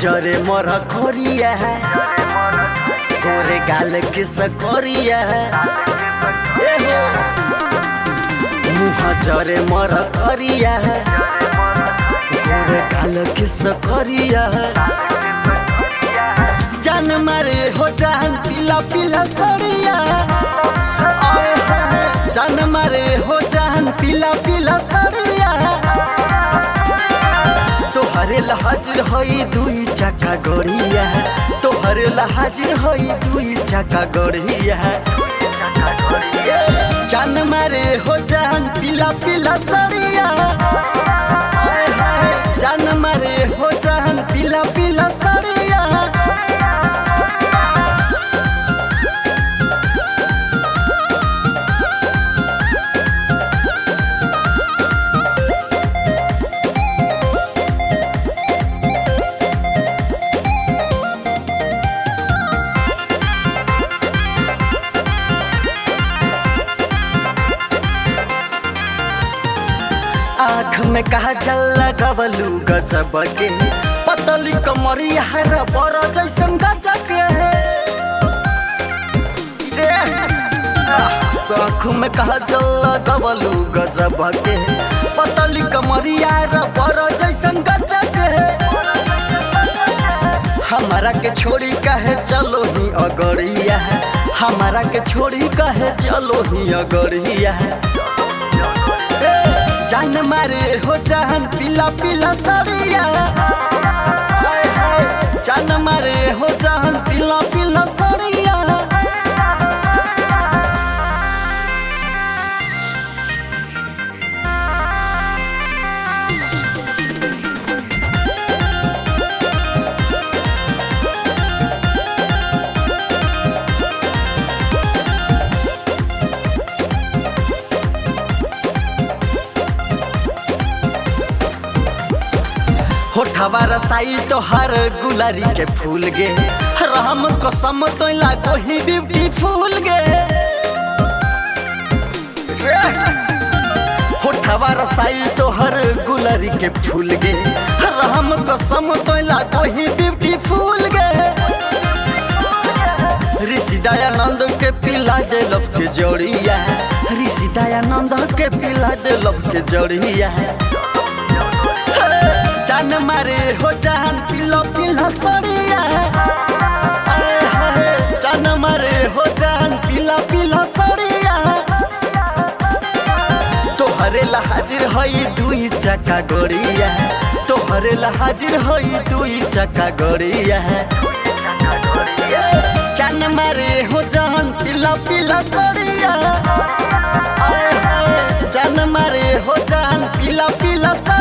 जरे मोर खोरिया है, गोरे गाल के सकोरिया है। ए हो मुँह जरे मोर खोरिया है, गोरे गाल के सकोरिया है। जान मारे हो जान पीला पीला सड़िया, जान मारे हो जान पीला पीला सड़िया। तोहरे हाजिर होई दुई चक्का गड़िया, तोहरे हाजिर होई दुई चक्का गड़िया। जान मारे हो जान पीला पीला सड़िया, जान मारे हो जान पीला पीला सड़िया। आँख में कहा जल लगवलू गजब के, पतली कमरिया बर जैसन गजब है। आँख में कहा जल लगवलू गजब के, पतली कमरिया बर जैसन गजब है। हमारा के छोड़ी कहे चलो ही अगड़िया है, हमारा के छोड़ी कहे चलो ही अगड़िया है। जान मारे हो जान पीला पीला सड़िया, जान मारे हो जान पीला पीला सड़िया। होठवा रसाई तो हर गुलारी के फूल गे, राम कसम तो लागो ही ब्यूटीफुल गे। होठवा रसाई तो हर गुलारी के फूल गे, राम कसम तो लागो ही ब्यूटीफुल गे। ऋषि दयानंद के पिला दे लब के जोड़िया, ऋषि दयानंद के पिला दे लब के जोड़िया। जान मारे हो जान पीला पीला सड़िया, जान मारे हो जान पीला पीला सड़िया। तोहरे हाजिर होई दुई चक्का गड़िया, तोहरे हाजिर होई दुई चक्का गड़िया। जान मारे हो जान पीला पीला सड़िया, जान मारे हो जान पीला पीला सड़िया।